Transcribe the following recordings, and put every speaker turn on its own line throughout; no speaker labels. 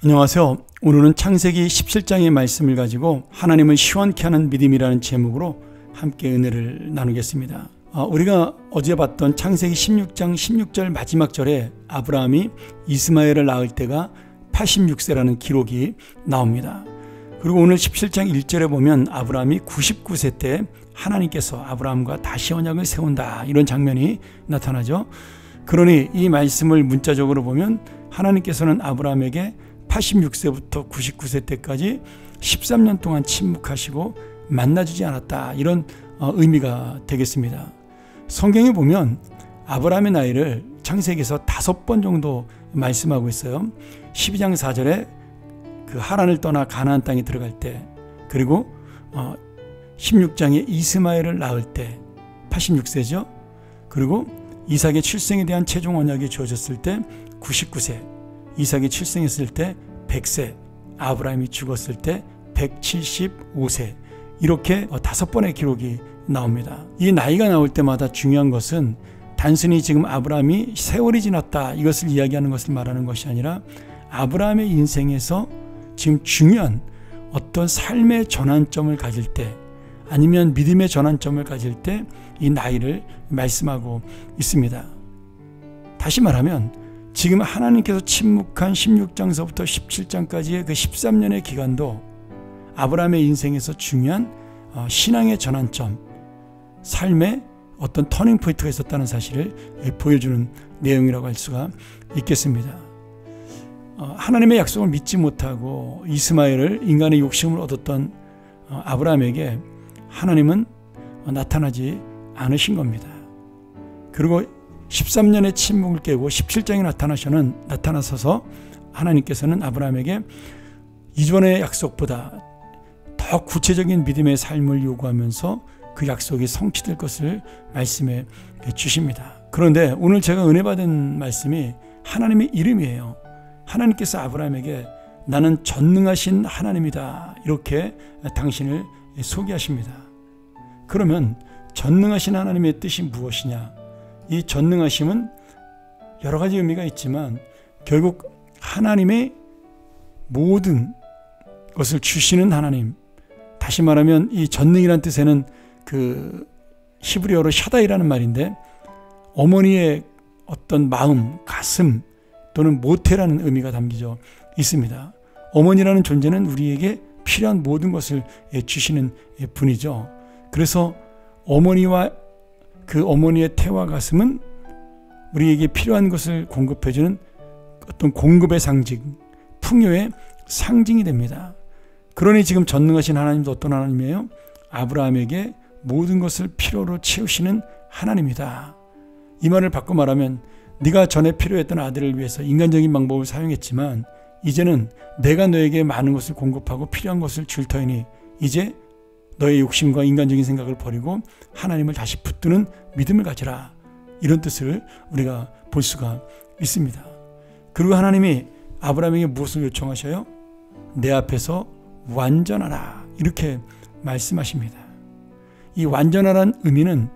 안녕하세요. 오늘은 창세기 17장의 말씀을 가지고 하나님을 시원케 하는 믿음이라는 제목으로 함께 은혜를 나누겠습니다. 우리가 어제 봤던 창세기 16장 16절 마지막 절에 아브라함이 이스마엘을 낳을 때가 86세라는 기록이 나옵니다. 그리고 오늘 17장 1절에 보면 아브라함이 99세 때 하나님께서 아브라함과 다시 언약을 세운다, 이런 장면이 나타나죠. 그러니 이 말씀을 문자적으로 보면 하나님께서는 아브라함에게 86세부터 99세 때까지 13년 동안 침묵하시고 만나주지 않았다, 이런 의미가 되겠습니다. 성경에 보면 아브라함의 나이를 창세기에서 5번 정도 말씀하고 있어요. 12장 4절에 그 하란을 떠나 가나안 땅에 들어갈 때, 그리고 16장에 이스마엘을 낳을 때 86세죠. 그리고 이삭의 출생에 대한 최종 언약이 주어졌을 때 99세, 이삭이 출생했을 때 100세, 아브라함이 죽었을 때 175세, 이렇게 5번의 기록이 나옵니다. 이 나이가 나올 때마다 중요한 것은 단순히 지금 아브라함이 세월이 지났다, 이것을 이야기하는 것을 말하는 것이 아니라 아브라함의 인생에서 지금 중요한 어떤 삶의 전환점을 가질 때, 아니면 믿음의 전환점을 가질 때 이 나이를 말씀하고 있습니다. 다시 말하면 지금 하나님께서 침묵한 16장서부터 17장까지의 그 13년의 기간도 아브라함의 인생에서 중요한 신앙의 전환점, 삶의 어떤 터닝 포인트가 있었다는 사실을 보여주는 내용이라고 할 수가 있겠습니다. 하나님의 약속을 믿지 못하고 이스마엘을 인간의 욕심을 얻었던 아브라함에게 하나님은 나타나지 않으신 겁니다. 그리고 13년의 침묵을 깨고 17장에 나타나셔서 하나님께서는 아브라함에게 이전의 약속보다 더 구체적인 믿음의 삶을 요구하면서 그 약속이 성취될 것을 말씀해 주십니다. 그런데 오늘 제가 은혜 받은 말씀이 하나님의 이름이에요. 하나님께서 아브라함에게 나는 전능하신 하나님이다, 이렇게 당신을 소개하십니다. 그러면 전능하신 하나님의 뜻이 무엇이냐? 이 전능하심은 여러 가지 의미가 있지만 결국 하나님의 모든 것을 주시는 하나님, 다시 말하면 이 전능이라는 뜻에는 그 히브리어로 샤다이라는 말인데 어머니의 어떤 마음, 가슴 또는 모태라는 의미가 담겨져 있습니다. 어머니라는 존재는 우리에게 필요한 모든 것을 주시는 분이죠. 그래서 어머니와 그 어머니의 태와 가슴은 우리에게 필요한 것을 공급해주는 어떤 공급의 상징, 풍요의 상징이 됩니다. 그러니 지금 전능하신 하나님도 어떤 하나님이에요? 아브라함에게 모든 것을 필요로 채우시는 하나님이다. 이 말을 바꿔 말하면 네가 전에 필요했던 아들을 위해서 인간적인 방법을 사용했지만 이제는 내가 너에게 많은 것을 공급하고 필요한 것을 줄 터이니 이제 너의 욕심과 인간적인 생각을 버리고 하나님을 다시 붙드는 믿음을 가져라, 이런 뜻을 우리가 볼 수가 있습니다. 그리고 하나님이 아브라함에게 무엇을 요청하셔요? 내 앞에서 완전하라, 이렇게 말씀하십니다. 이 완전하라는 의미는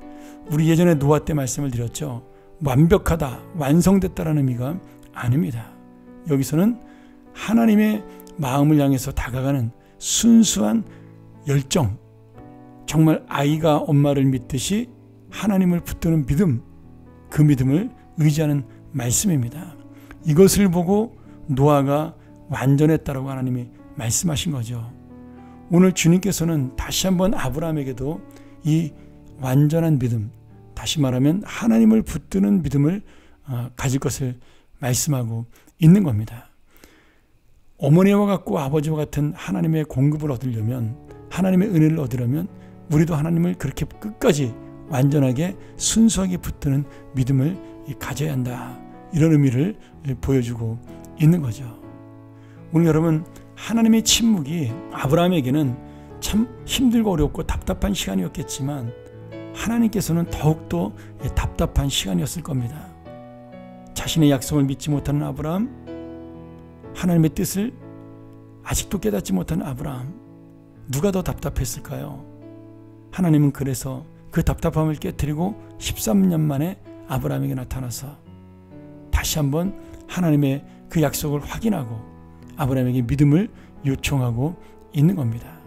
우리 예전에 노아 때 말씀을 드렸죠. 완벽하다, 완성됐다라는 의미가 아닙니다. 여기서는 하나님의 마음을 향해서 다가가는 순수한 열정, 정말 아이가 엄마를 믿듯이 하나님을 붙드는 믿음, 그 믿음을 의지하는 말씀입니다. 이것을 보고 노아가 완전했다라고 하나님이 말씀하신 거죠. 오늘 주님께서는 다시 한번 아브라함에게도 이 완전한 믿음, 다시 말하면 하나님을 붙드는 믿음을 가질 것을 말씀하고 있는 겁니다. 어머니와 같고 아버지와 같은 하나님의 공급을 얻으려면, 하나님의 은혜를 얻으려면 우리도 하나님을 그렇게 끝까지 완전하게 순수하게 붙드는 믿음을 가져야 한다, 이런 의미를 보여주고 있는 거죠. 오늘 여러분, 하나님의 침묵이 아브라함에게는 참 힘들고 어렵고 답답한 시간이었겠지만 하나님께서는 더욱더 답답한 시간이었을 겁니다. 자신의 약속을 믿지 못하는 아브라함, 하나님의 뜻을 아직도 깨닫지 못하는 아브라함, 누가 더 답답했을까요? 하나님은 그래서 그 답답함을 깨트리고 13년 만에 아브라함에게 나타나서 다시 한번 하나님의 그 약속을 확인하고 아브라함에게 믿음을 요청하고 있는 겁니다.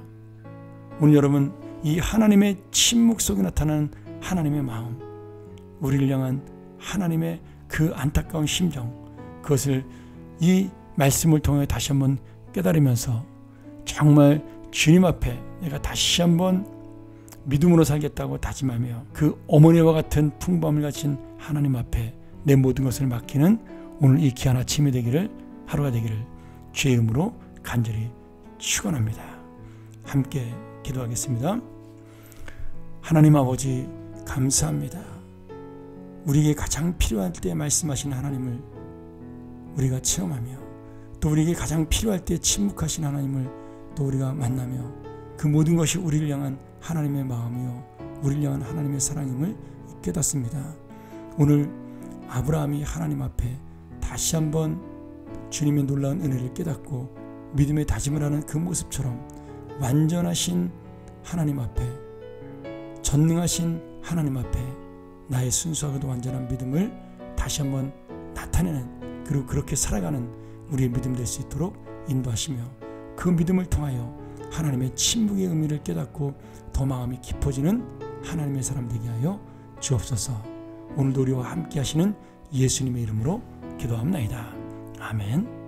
오늘 여러분, 이 하나님의 침묵 속에 나타나는 하나님의 마음, 우리를 향한 하나님의 그 안타까운 심정, 그것을 이 말씀을 통해 다시 한번 깨달으면서 정말 주님 앞에 내가 다시 한번 믿음으로 살겠다고 다짐하며 그 어머니와 같은 풍부함을 가진 하나님 앞에 내 모든 것을 맡기는 오늘 이 귀한 아침이 되기를, 하루가 되기를 주의 이름으로 간절히 축원합니다. 함께 기도하겠습니다. 하나님 아버지, 감사합니다. 우리에게 가장 필요할 때 말씀하신 하나님을 우리가 체험하며, 또 우리에게 가장 필요할 때 침묵하신 하나님을 또 우리가 만나며, 그 모든 것이 우리를 향한 하나님의 마음이요 우리를 향한 하나님의 사랑임을 깨닫습니다. 오늘 아브라함이 하나님 앞에 다시 한번 주님의 놀라운 은혜를 깨닫고 믿음의 다짐을 하는 그 모습처럼 완전하신 하나님 앞에, 전능하신 하나님 앞에 나의 순수하고도 완전한 믿음을 다시 한번 나타내는, 그리고 그렇게 살아가는 우리의 믿음 될 수 있도록 인도하시며, 그 믿음을 통하여 하나님의 침묵의 의미를 깨닫고 더 마음이 깊어지는 하나님의 사람 되게 하여 주옵소서. 오늘도 우리와 함께 하시는 예수님의 이름으로 기도합나이다. 아멘.